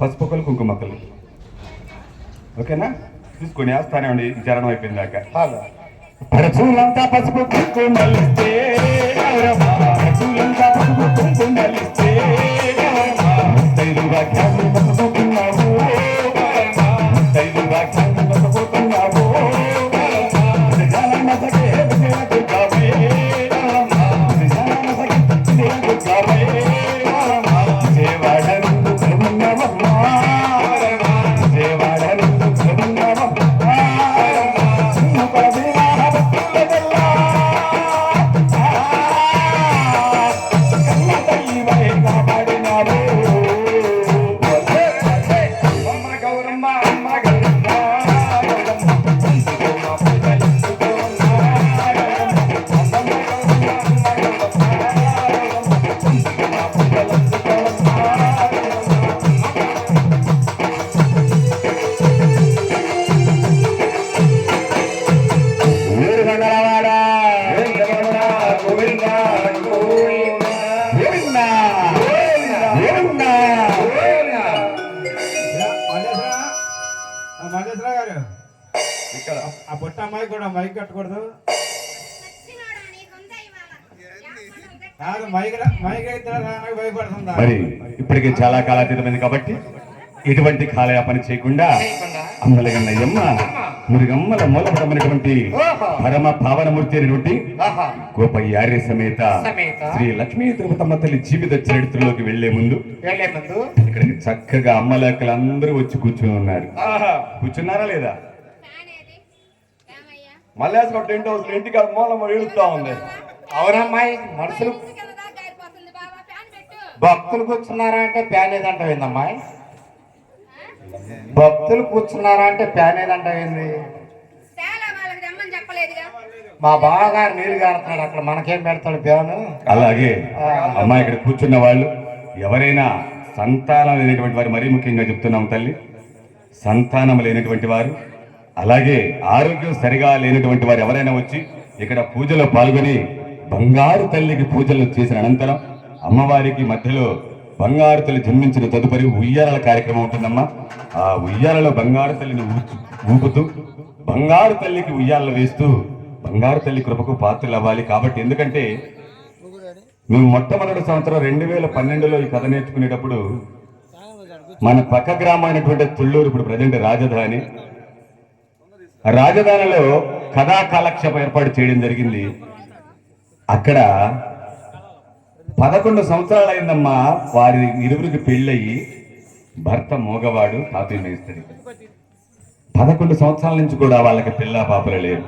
పసుపు మొక్కలు కుంకుమ మొక్కలు ఓకేనా చూసుకొని వేస్తానే ఉండి జరణం అయిపోయింది దాకా పరచూలంతా పసుపు కుంకుమలిస్తే పరచూలంతా పసుపు కుంకుమలిస్తే వాక్యాలు మసపోతున్నావు వాక్యాలు మసపోతున్నావు మల్లేశ్వర గారు ఇక్కడ ఆ పుట్ట అమ్మాయి కూడా మైక్ కట్టకూడదు. కాదు మైక్ అయితే భయపడుతుందా? మరి ఇప్పటికే చాలా కాలాతీతమైంది కాబట్టి ఎటువంటి కాలయాపన చేయకుండా అమ్మలగన్నయ్యమ్మ మురిగమ్మల మూలపడమైనటువంటి పరమ పావనమూర్తి అయినటువంటి గోపయ్యార్య సమేత శ్రీ లక్ష్మీ తిరుపతమ్మ తల్లి జీవిత చరిత్రలోకి వెళ్లే ముందు ఇక్కడికి చక్కగా అమ్మలక్కలందరూ వచ్చి కూర్చుని ఉన్నారు. కూర్చున్నారా లేదా? మల్లేశ్వరం టెంట్ హౌస్ ఇంటికి మూలం ఏడుస్తా ఉంది. అవునమ్మాయి, మనుషులు భక్తులు కూర్చున్నారా అంటే ప్యాన్ ఏదంటావేందమ్మాయి? భక్తులు కూర్చున్నారా అంటే ప్యాన్ ఏదంటావేంది? మా బావగారు నీరు గారుతున్నాడు, అక్కడ మనకేం పెడతాడు ప్యాను? అలాగే అమ్మాయి ఇక్కడ కూర్చున్న వాళ్ళు ఎవరైనా సంతానం లేనటువంటి వారు, మరీ ముఖ్యంగా చెప్తున్నాం తల్లి, సంతానం లేనటువంటి వారు, అలాగే ఆరోగ్యం సరిగా లేనటువంటి వారు ఎవరైనా వచ్చి ఇక్కడ పూజలో పాల్గొని బంగారు తల్లికి పూజలు చేసిన అనంతరం అమ్మవారికి మధ్యలో బంగారు తల్లి జన్మించిన తదుపరి ఉయ్యాల కార్యక్రమం ఉంటుందమ్మా. ఆ ఉయ్యాలలో బంగారు తల్లిని ఊపుతూ బంగారు తల్లికి ఉయ్యాలలో వేస్తూ బంగారు తల్లి కృపకు పాత్రలు అవ్వాలి. కాబట్టి ఎందుకంటే మేము మొట్టమొదటి సంవత్సరం 2012లో ఈ కథ నేర్చుకునేటప్పుడు మన పక్క గ్రామం అయినటువంటి తుళ్ళూరు, ఇప్పుడు ప్రజెంట్ రాజధాని, రాజధానిలో కథా కాలక్షేపం ఏర్పాటు చేయడం జరిగింది. అక్కడ 11 సంవత్సరాలు అయిందమ్మా వారి ఇరువురికి పెళ్ళయి, భర్త మోగవాడు, తాతయ్య మేస్త్రి. 11 సంవత్సరాల నుంచి కూడా వాళ్ళకి పిల్ల పాపలు లేరు.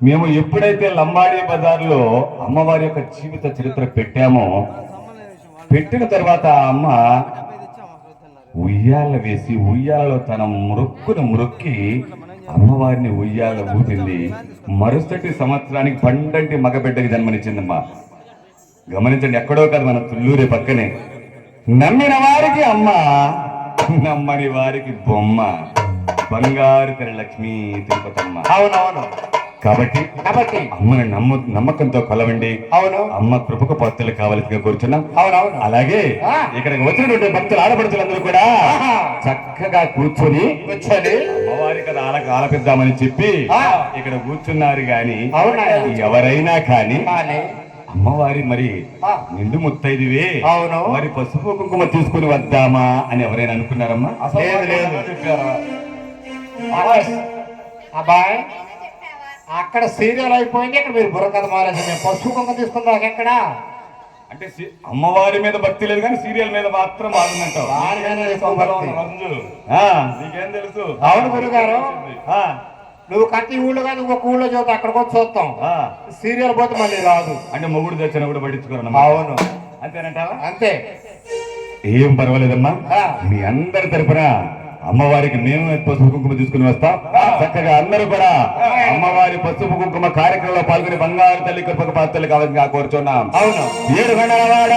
మేము ఎప్పుడైతే లంబాడీ బజార్లో అమ్మవారి యొక్క జీవిత చరిత్ర పెట్టామో, పెట్టిన తర్వాత ఆ అమ్మ ఉయ్యాల వేసి ఉయ్యాలలో తన మురొక్కి అమ్మవారిని ఉయ్యాల ఊపింది. మరుసటి సంవత్సరానికి పండంటి మగబిడ్డకి జన్మనిచ్చిందమ్మా. గమనించండి, ఎక్కడో కాదు, మన తుళ్ళూరే పక్కనే. నమ్మిన వారికి అమ్మ, నమ్మని వారికి బొమ్మ, బంగారు తెర లక్ష్మీ తిరుపతమ్మ. అవునవును. కాబట్టి అమ్మని నమ్మకంతో కొలవండి. అవును. అమ్మ కృపకు పాత్రలు కావాల్సిగా కూర్చున్నాం. అవునవును. అలాగే ఇక్కడికి వచ్చినటువంటి భక్తులు, ఆడపడుచులందరూ కూడా చక్కగా కూర్చొని అమ్మవారి కదా ఆలపిద్దామని చెప్పి ఇక్కడ కూర్చున్నారు. గాని ఎవరైనా కానీ అమ్మవారి మరి నిండు ముత్తైదువే, మరి పసుపు కుంకుమ తీసుకుని వద్దామా అని ఎవరైనా అనుకున్నారమ్మా? అబ్బాయి, అక్కడ సీరియల్ అయిపోయింది, ఇక్కడ మీరు బుర్రకథ మారేసి మేము పసుపు కుంకుమ తీసుకుందాం. ఎక్కడ అంటే అమ్మవారి మీద భక్తి లేదు కానీ సీరియల్ మీద మాత్రం బాగుందంటావు. నీకేం తెలుసు? అవును గురుగారు, నువ్వు కట్టి ఊళ్ళో కాదు, ఇంకొక ఊళ్ళో చూద్దాం, అక్కడికి వచ్చి చూస్తాం. సీరియల్ పోతే మళ్ళీ రాదు. అంటే మొగుడు తెచ్చిన కూడా పట్టించుకోరు. అవును, అంతేనంటావా? అంతే. ఏం పర్వాలేదమ్మా, మీ అందరి తరపున అమ్మవారికి మేము పసుపు కుంకుమ తీసుకుని వస్తాం. చక్కగా అందరూ కూడా అమ్మవారి పసుపు కుంకుమ కార్యక్రమంలో పాల్గొని బంగారు తల్లి కృపకు పాత్రలు కావాలని కోరుచున్నాం. అవును. 7 గంటల వాడ